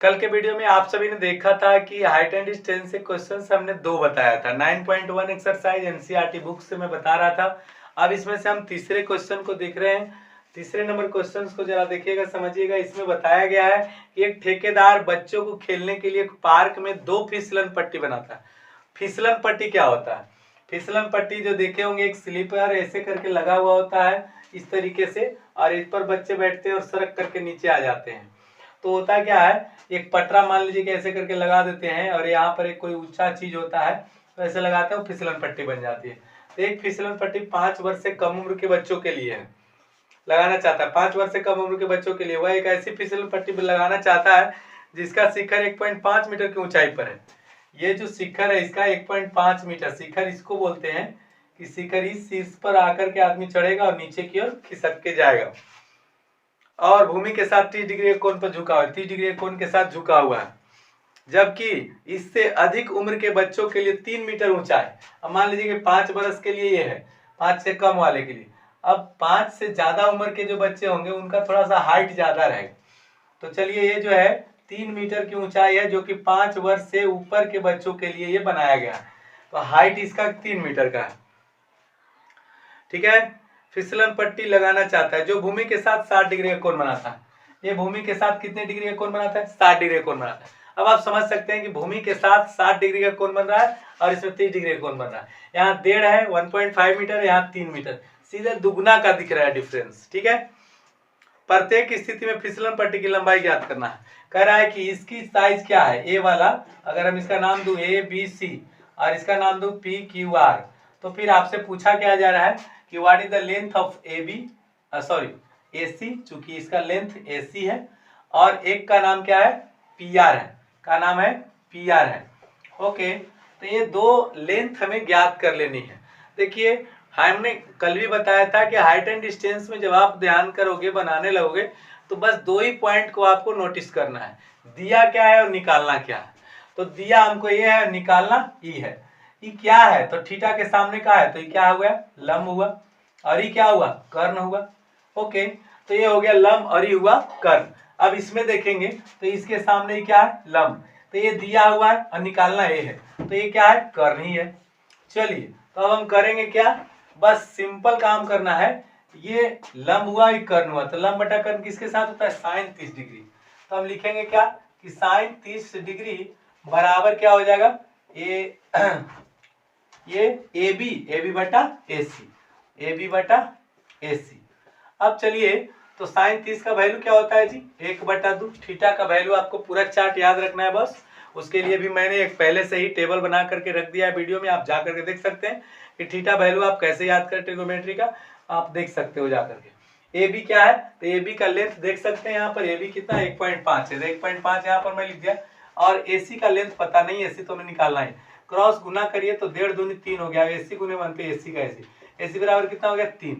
कल के वीडियो में आप सभी ने देखा था कि हाइट एंड डिस्टेंस से क्वेश्चंस हमने दो बताया था। 9.1 एक्सरसाइज एनसीईआरटी बुक से मैं बता रहा था। अब इसमें से हम तीसरे क्वेश्चन को देख रहे हैं। तीसरे नंबर क्वेश्चन को जरा देखिएगा, समझिएगा। इसमें बताया गया है कि एक ठेकेदार बच्चों को खेलने के लिए पार्क में 2 फिसलन पट्टी बनाता है। फिसलन पट्टी क्या होता है? फिसलन पट्टी जो देखे होंगे, एक स्लीपर ऐसे करके लगा हुआ होता है इस तरीके से, और इस पर बच्चे बैठते हैं और सरक करके नीचे आ जाते हैं। तो होता क्या है, एक पटरा मान लीजिए कि ऐसे करके लगा देते हैं और यहाँ पर एक कोई ऊंचा चीज होता है तो ऐसे लगाते हैं, फिसलन पट्टी बन जाती है। तो एक फिसलन पट्टी 5 वर्ष से कम उम्र के बच्चों के लिए है, लगाना चाहता है। 5 वर्ष से कम उम्र के बच्चों के लिए वह एक ऐसी फिसलन पट्टी लगाना चाहता है जिसका शिखर 1.5 मीटर की ऊंचाई पर है। ये जो शिखर है इसका 1.5 मीटर शिखर, इसको बोलते हैं कि शिखर इस शीर्ष पर आकर के आदमी चढ़ेगा और नीचे की ओर खिसक के जाएगा और भूमि के साथ 30 डिग्री के कोण पर झुका हुआ है, 30 डिग्री के कोण के साथ झुका हुआ है। जबकि इससे अधिक उम्र के बच्चों के लिए 3 मीटर ऊंचा है। अब मान लीजिए कि 5 वर्ष के लिए ये है, 5 से कम वाले के लिए। अब 5 से ज्यादा उम्र के जो बच्चे होंगे उनका थोड़ा सा हाइट ज्यादा रहेगा। तो चलिए, ये जो है 3 मीटर की ऊंचाई है, जो कि 5 वर्ष से ऊपर के बच्चों के लिए ये बनाया गया है। तो हाइट इसका 3 मीटर का है, ठीक है। फिसलन पट्टी लगाना चाहता है जो भूमि के साथ 60 डिग्री का कोण बनाता है। ये भूमि के साथ कितने डिग्री का कोण बनाता है? 60 डिग्री का कोण बनाता है। अब आप समझ सकते हैं कि भूमि के साथ 60 डिग्री का कोण बन रहा है और इसमें 30 डिग्री का कोण बन रहा है। यहाँ 1.5 है, 1.5 मीटर, यहाँ 3 मीटर, सीधे दुगना का दिख रहा है डिफरेंस, ठीक है। प्रत्येक स्थिति में फिसलन पट्टी की लंबाई ज्ञात करना है। कह रहा है कि इसकी साइज क्या है, ए वाला, अगर हम इसका नाम दूं ABC और इसका नाम दूं PQR, तो फिर आपसे पूछा क्या जा रहा है कि what is the length of AC, चूंकि इसका लेंथ AC है और एक का नाम क्या है, PR है, का नाम है PR है। ओके, तो ये दो लेंथ हमें ज्ञात कर लेनी है। देखिए, हमने कल भी बताया था कि हाइट एंड डिस्टेंस में जब आप ध्यान करोगे, बनाने लगोगे, तो बस 2 ही पॉइंट को आपको नोटिस करना है, दिया क्या है और निकालना क्या है। तो दिया हमको ये है, निकालना ई है। ई क्या है, तो थीटा के सामने का है, तो ये क्या हुआ, लंब हुआ, और ये क्या हुआ, कर्ण हुआ। ओके, तो ये हो गया लंब और ये हुआ कर्ण। अब इसमें देखेंगे तो इसके सामने क्या है, लंब, तो ये दिया हुआ है और निकालना ये है, तो ये क्या है, कर्ण ही है। चलिए, तो अब हम करेंगे क्या, बस सिंपल काम करना है। ये लंब हुआ, ये कर्ण हुआ, तो लंब बटा कर्ण किसके साथ होता है, साइन 30 डिग्री। तो हम लिखेंगे क्या कि साइन 30 डिग्री बराबर क्या हो जाएगा, ये AB बटा AC, बटा AC। अब चलिए, तो साइन 30 का वैल्यू क्या होता है जी, 1/2। थीटा का वैल्यू आपको पूरा चार्ट याद रखना है बस। उसके लिए भी मैंने एक पहले से ही टेबल बना करके रख दिया है वीडियो में, आप जा करके देख सकते हैं कि थीटा वैल्यू आप कैसे याद करें ट्रिग्नोमेट्री का, आप देख सकते हो जा करके। AB क्या है, तो AB का लेंथ देख सकते हैं, यहाँ पर AB कितना 1.5 है, 1.5 यहाँ पर मैं लिख दिया। और AC का लेंथ पता नहीं, AC तो हमें निकालना है। क्रॉस गुना करिए तो 1.5 दूनी 3 हो गया, AC गुने 1 पे AC का AC बराबर कितना हो गया, 3।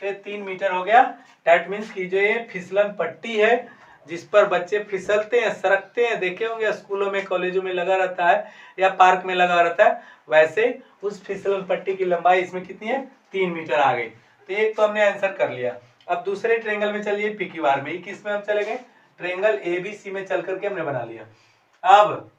तो 3 मीटर हो गया। दैट मीन्स की जो ये फिसलन पट्टी है जिस पर बच्चे फिसलते हैं, सरकते हैं, देखे होंगे स्कूलों में, कॉलेजों में लगा रहता है या पार्क में लगा रहता है, वैसे उस फिसलन पट्टी की लंबाई इसमें कितनी है, 3 मीटर आ गई। तो एक तो हमने आंसर कर लिया। अब दूसरे ट्रेंगल में चलिए, PQR में, किस में हम चले गए, ट्रेंगल ABC में चल करके हमने बना लिया। अब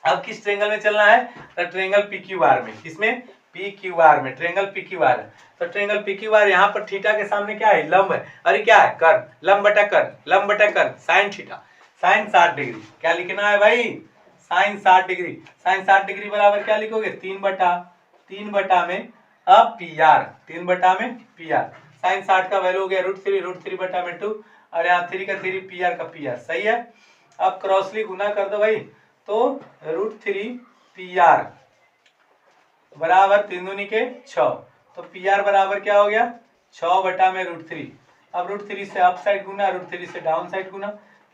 किस ट्रेंगल में चलना है, तो ट्रेंगल PQR में, किसमें, PQR में, ट्रेंगल PQR है। तो ट्रेंगल PQR यहाँ पर थीटा के सामने क्या है, लंब है, अरे क्या है, कर्ण, लंब बटा कर्ण, लंब बटा कर्ण, साइन थीटा, साइन 60 डिग्री। क्या लिखना है भाई, साइन 60 डिग्री। साइन 60 डिग्री बराबर क्या लिखोगे, 3 बटा में अब PR, 3 बटा में PR। साइन 60 का वैल्यू हो गया √3 बटा में 2, और यहाँ 3 का 3, PR का PR, सही है। अब क्रॉसली गुना कर दो भाई, तो √3 PR बराबर 3 दूनी के 6, तो PR बराबर क्या हो गया, 6 बटा में √3। अब √3 से अप साइड गुना, √3 से डाउन साइड गुना,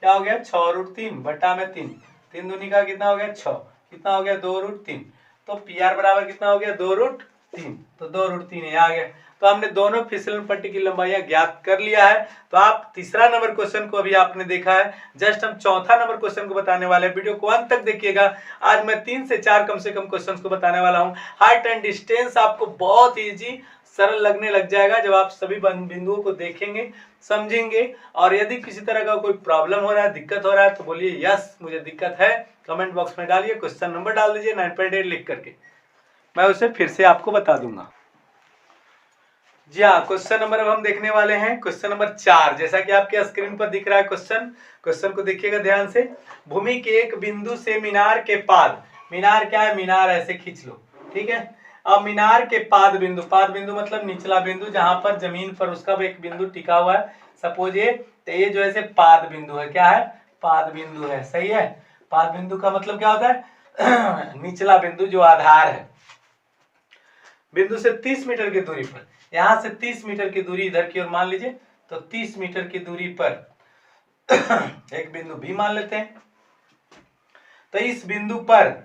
क्या हो गया, 6√3 बटा में 3, 3 दूनी का कितना हो गया 6, कितना हो गया 2√3। तो PR बराबर कितना हो गया 2√3, तो 2√3 ये आ गया। तो हमने दोनों फिसलन पट्टी की लंबाइयां ज्ञात कर लिया है। तो आप तीसरा नंबर क्वेश्चन को अभी आपने देखा है, जस्ट हम चौथा नंबर क्वेश्चन को बताने वाले हैं। वीडियो को अंत तक देखिएगा, आज मैं 3 से 4 कम से कम क्वेश्चन को बताने वाला हूं। हाइट एंड डिस्टेंस आपको बहुत इजी सरल लगने लग जाएगा जब आप सभी बिंदुओं को देखेंगे, समझेंगे। और यदि किसी तरह का कोई प्रॉब्लम हो रहा है, दिक्कत हो रहा है, तो बोलिए यस मुझे दिक्कत है, कमेंट बॉक्स में डालिए, क्वेश्चन नंबर डाल दीजिए 9.8 लिख करके, मैं उसे फिर से आपको बता दूंगा। जी हाँ, क्वेश्चन नंबर अब हम देखने वाले हैं क्वेश्चन नंबर 4। जैसा कि आपके स्क्रीन पर दिख रहा है क्वेश्चन को देखिएगा ध्यान से। भूमि के एक बिंदु से मीनार के पाद, मीनार क्या है, मीनार ऐसे खींच लो, ठीक है। अब मीनार के पाद बिंदु मतलब निचला बिंदु, जहां पर जमीन पर उसका एक बिंदु टिका हुआ है, सपोज ये, तो ये जो है पाद बिंदु है, क्या है, पाद बिंदु है, सही है। पाद बिंदु का मतलब क्या होता है निचला बिंदु जो आधार है। बिंदु से 30 मीटर की दूरी पर, यहां से 30 मीटर की दूरी इधर की ओर मान लीजिए, तो 30 मीटर की दूरी पर एक बिंदु बी मान लेते हैं। तो इस बिंदु पर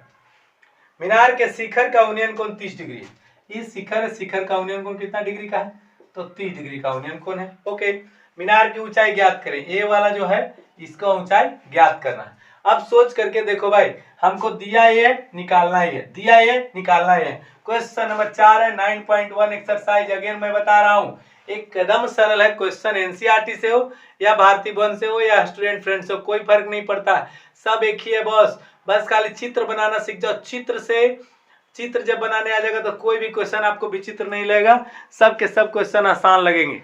मीनार के शिखर का उन्नयन कोण 30 डिग्री है। इस शिखर का उन्नयन कोण कितना डिग्री का है, तो 30 डिग्री का उन्नयन कोण है। ओके, मीनार की ऊंचाई ज्ञात करें, ए वाला जो है इसका ऊंचाई ज्ञात करना है। अब सोच करके देखो भाई, हमको दिया ये निकालना ही है, दिया ये निकालना ही है। क्वेश्चन नंबर 4 है 9.1 एक्सरसाइज। अगेन मैं बता रहा हूं, एकदम सरल है क्वेश्चन, एनसीईआरटी से हो या भारतीय वन से हो या स्टूडेंट फ्रेंड से हो, कोई फर्क नहीं पड़ता, सब एक ही है बॉस। बस खाली चित्र बनाना सीख जाओ, चित्र जब बनाने आ जाएगा तो कोई भी क्वेश्चन आपको विचित्र नहीं लगेगा, सब के सब क्वेश्चन आसान लगेंगे।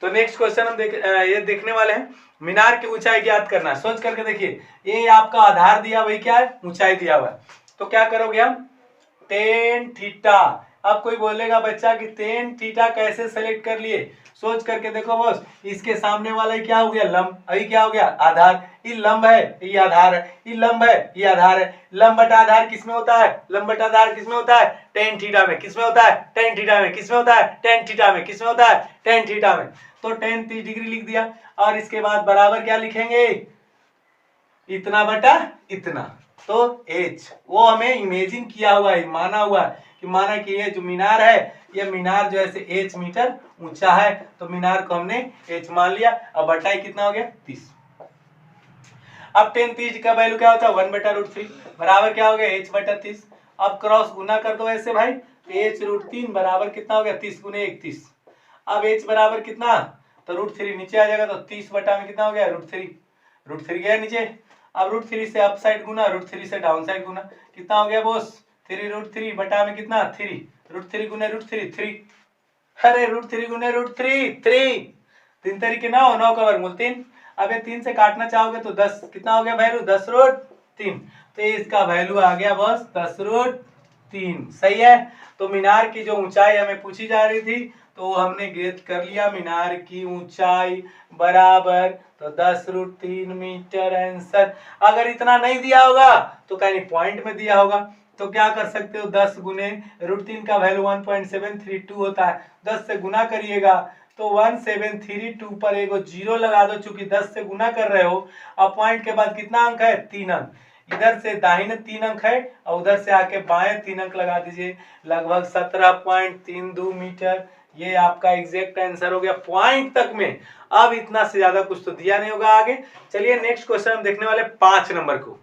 तो नेक्स्ट क्वेश्चन हम ये देखने वाले हैं, मीनार की ऊंचाई ज्ञात करना है। सोच करके देखिए, ये आपका आधार दिया, वही क्या है, ऊंचाई दिया हुआ है। तो क्या करोगे हम, टेन थीटा। अब कोई बोलेगा बच्चा कि टेन थीटा कैसे सेलेक्ट कर लिए, सोच करके देखो बॉस, इसके सामने वाला क्या हो गया, लंब, अभी क्या हो गया, आधार। ये लंब है, ये आधार है, ये लंब है, ये आधार है। लंब बटा आधार किसमें होता है, लंब बटा आधार किसमें होता है, टेन थीटा में। किसमें होता है, टेन थीटा में। किसमें होता है, टेन थीटा में। किसमें होता है, टेन थीटा में। तो टेन 30 डिग्री लिख दिया, और इसके बाद बराबर क्या लिखेंगे, इतना बटा इतना। तो h वो हमें इमेजिन किया हुआ है, माना हुआ है कि माना कि ये जो मीनार है, ये मीनार जो है h मीटर ऊंचा है, तो मीनार को हमने h मान लिया। अब बटाई कितना हो गया, 30। अब टेन 30 का वैल्यू क्या होता है, 1/√3 बराबर क्या हो गया, h बटा 30। अब क्रॉस गुना कर दो ऐसे भाई, h√3 बराबर कितना हो गया, 30 गुने 31। अब h बराबर कितना, तो √3 नीचे आ जाएगा, तो 30 बटा में कितना हो गया, √3 गया नीचे। अब √3 से अप साइड गुना, √3 से डाउन साइड गुना, कितना हो गया बॉस, 3√3 बटा में कितना, 3, √3 गुने √3 3। अरे √3 गुने √3 3, 3 तरीके 9, 9 का वर्गमूल 3। अब ये 3 से काटना चाहोगे तो 10, कितना हो गया वैल्यू, 10√3। तो इसका वैल्यू आ गया बॉस 10√3, सही है। तो मीनार की जो ऊंचाई हमें पूछी जा रही थी, तो हमने ज्ञात कर लिया, मीनार की ऊंचाई बराबर तो 10√3 मीटर आंसर। अगर इतना नहीं दिया होगा तो कहीं पॉइंट में दिया होगा, तो क्या कर सकते हो, 10 गुने √3 का वैल्यू 1.732 होता है, 10 से गुना करिएगा तो 1732 पर एगो जीरो लगा दो, चूंकि 10 से गुना कर रहे हो। अब पॉइंट के बाद कितना अंक है, 3 अंक। इधर से दाहिने 3 अंक है और उधर से आके बाएं 3 अंक लगा दीजिए, लगभग 17.32 मीटर। ये आपका एग्जैक्ट आंसर हो गया पॉइंट तक में। अब इतना से ज्यादा कुछ तो दिया नहीं होगा आगे। चलिए नेक्स्ट क्वेश्चन हम देखने वाले 5 नंबर को।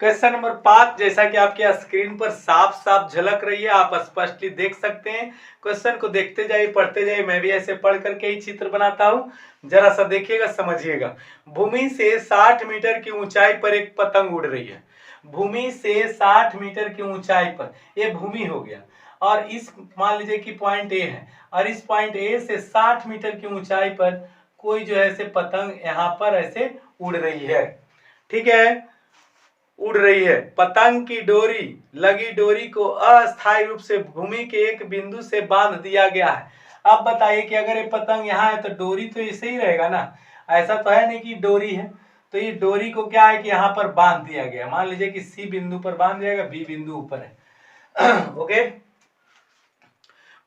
क्वेश्चन नंबर 5, जैसा कि आपके स्क्रीन पर साफ साफ झलक रही है, आप स्पष्टली देख सकते हैं। क्वेश्चन को देखते जाइए, पढ़ते जाइए, मैं भी ऐसे पढ़ करके ही चित्र बनाता हूं, जरा सा देखिएगा, समझिएगा। भूमि से 60 मीटर की ऊंचाई पर एक पतंग उड़ रही है। भूमि से 60 मीटर की ऊंचाई पर, ये भूमि हो गया, और इस मान लीजिए कि पॉइंट ए है, और इस पॉइंट ए से 60 मीटर की ऊंचाई पर कोई जो है ऐसे पतंग यहाँ पर ऐसे उड़ रही है, ठीक है, उड़ रही है। पतंग की डोरी, लगी डोरी को अस्थायी रूप से भूमि के एक बिंदु से बांध दिया गया है। अब बताइए कि अगर ये पतंग यहाँ है तो डोरी तो ऐसे ही रहेगा ना, ऐसा तो है नहीं कि डोरी है। तो ये डोरी को क्या है कि यहाँ पर बांध दिया गया, मान लीजिए कि सी बिंदु पर बांध दिया गया, बी बिंदु ऊपर है ओके।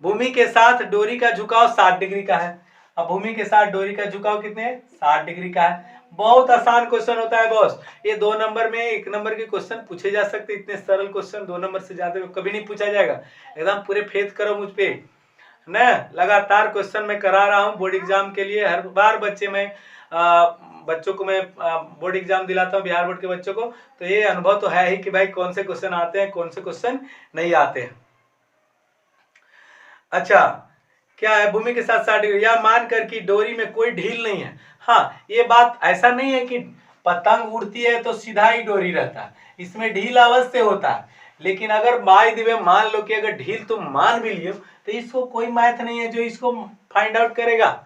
भूमि के साथ डोरी का झुकाव 60 डिग्री का है। अब भूमि के साथ डोरी का झुकाव कितने, 60 डिग्री का है। बहुत आसान क्वेश्चन होता है बॉस, ये 2 नंबर में 1 नंबर के क्वेश्चन पूछे जा सकते, इतने सरल क्वेश्चन 2 नंबर से ज्यादा कभी नहीं पूछा जाएगा। एकदम पूरे फेथ करो मुझ पे ना, लगातार क्वेश्चन मैं करा रहा हूँ बोर्ड एग्जाम के लिए। हर बार बच्चे मैं बच्चों को मैं बोर्ड एग्जाम दिलाता हूँ, बिहार बोर्ड के बच्चों को, तो ये अनुभव तो है ही कि भाई कौन से क्वेश्चन आते हैं, कौन से क्वेश्चन नहीं आते हैं। अच्छा, क्या है, भूमि के साथ 60 डिग्री, या मानकर कि डोरी में कोई ढील नहीं है। हाँ, ये बात ऐसा नहीं है कि पतंग उड़ती है तो सीधा ही डोरी रहता है, इसमें ढील अवश्य होता है, लेकिन अगर बाय द वे मान लो कि अगर ढील तुम मान भी लियो तो इसको कोई मैथ नहीं है जो इसको फाइंड आउट करेगा।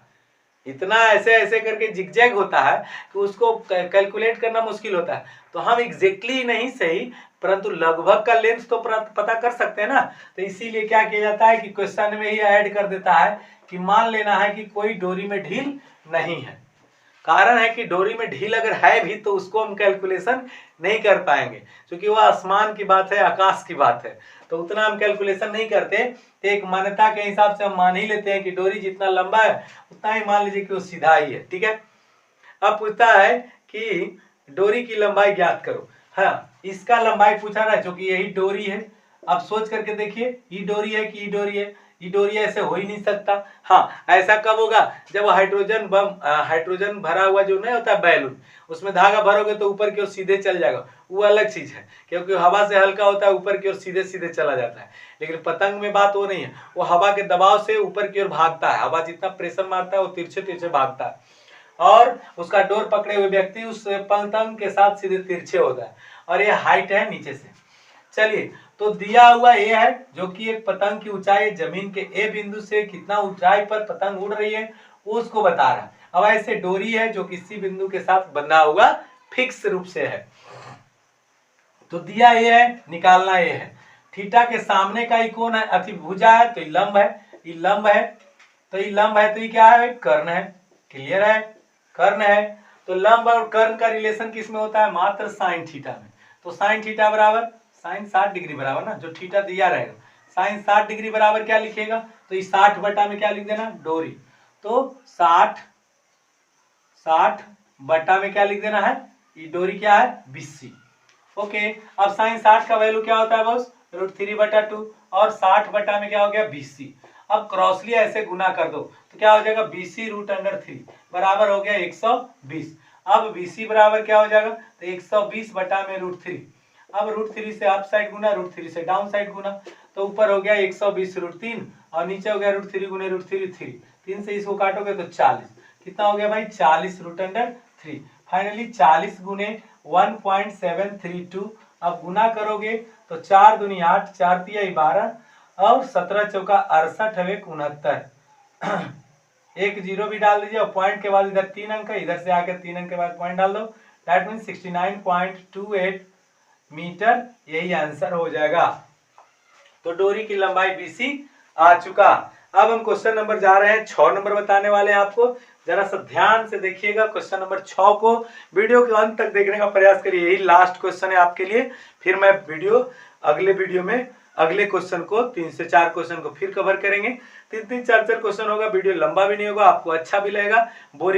इतना ऐसे ऐसे करके जिगजैग होता है कि उसको कैलकुलेट करना मुश्किल होता है। तो हम एग्जैक्टली नहीं सही, परंतु लगभग का लेंथ तो पता कर सकते हैं ना। तो इसीलिए क्या किया जाता है कि क्वेश्चन में ही ऐड कर देता है कि मान लेना है कि कोई डोरी में ढील नहीं है। कारण है कि डोरी में ढील अगर है भी तो उसको हम कैलकुलेशन नहीं कर पाएंगे, क्योंकि वह आसमान की बात है, आकाश की बात है, तो उतना हम कैलकुलेशन नहीं करते। एक मान्यता के हिसाब से हम मान ही लेते हैं कि डोरी जितना लंबा है उतना ही मान लीजिए कि वो सीधा ही है। ठीक है, अब पूछता है कि डोरी की लंबाई ज्ञात करो। हाँ, इसका लंबाई पूछा ना, जो कि यही डोरी है। अब सोच करके देखिए, ये डोरी है कि ये डोरी है, ये डोरी ऐसे हो ही नहीं सकता। हाँ, ऐसा कब होगा, जब हाइड्रोजन बम, हाइड्रोजन भरा हुआ जो नहीं होता है बैलून, उसमें धागा भरोगे तो ऊपर की ओर सीधे चल जाएगा, वो अलग चीज है, क्योंकि हवा से हल्का होता है, ऊपर की ओर सीधे सीधे चला जाता है। लेकिन पतंग में बात वो नहीं है, वो हवा के दबाव से ऊपर की ओर भागता है, हवा जितना प्रेशर मारता है वो तिरछे तिरछे भागता है, और उसका डोर पकड़े हुए व्यक्ति उस पतंग के साथ सीधे तिरछे होता है, और ये हाइट है नीचे से। चलिए, तो दिया हुआ ए है जो कि एक पतंग की ऊंचाई जमीन के ए बिंदु से कितना ऊंचाई पर पतंग उड़ रही है उसको बता रहा है। अब ऐसे डोरी है जो किसी बिंदु के साथ बंधा हुआ फिक्स रूप से है। तो दिया ए है, निकालना ए है। थीटा के सामने का ही कौन है, अतिभुजा है, तो ये लंब है, ये लंब है, तो ये लंब है, तो ये क्या है, कर्ण है। क्लियर है, कर्ण है। तो लंब और कर्ण का रिलेशन किस में होता है, मात्र साइन थीटा में। तो साइन थीटा बराबर साइन 60 डिग्री बराबर ना, जो थीटा दिया रहेगा, साइन 60 डिग्री बराबर क्या लिखेगा, तो ये 60 बटा में क्या लिख देना, डोरी। तो 60 बटा में क्या लिख देना है, ये डोरी क्या है, BC। ओके, अब साइन 60 का वैल्यू क्या होता है बॉस, √3/2, और 60 बटा में क्या हो गया, BC। अब क्रॉसली ऐसे गुना कर दो तो क्या हो जाएगा, BC √3 बराबर हो गया 120। अब BC बराबर क्या हो जाएगा, तो 120 बटा में √3। अब √3 से अप साइड गुना, √3 से डाउन साइड गुना, तो ऊपर हो गया 120 √3 और नीचे हो गया √3 गुने √3 3। 3 से इसको काटोगे तो 40, कितना हो गया भाई, 40 √3। फाइनली 40 गुने 1.732। अब गुना करोगे तो 4 दूनी 8, 4 तिया 12 और 17 चौका 68 69। एक जीरो भी डाल दीजिए और पॉइंट के बाद इधर 3 अंक है, इधर से आकर 3 अंक के बाद पॉइंट डाल दो, दैट मीन 69.28 मीटर, यही आंसर हो जाएगा। तो डोरी की लंबाई BC आ चुका। अब हम क्वेश्चन नंबर जा रहे हैं 6 नंबर बताने वाले हैं आपको, जरा सा ध्यान से देखिएगा क्वेश्चन नंबर 6 को, वीडियो के अंत तक देखने का प्रयास करिए, यही लास्ट क्वेश्चन है आपके लिए। फिर मैं अगले वीडियो में अगले क्वेश्चन को 3 से 4 क्वेश्चन को फिर कवर करेंगे। 3-3 4-4 क्वेश्चन होगा, वीडियो लंबा भी नहीं होगा, आपको अच्छा भी लगेगा, बोरिंग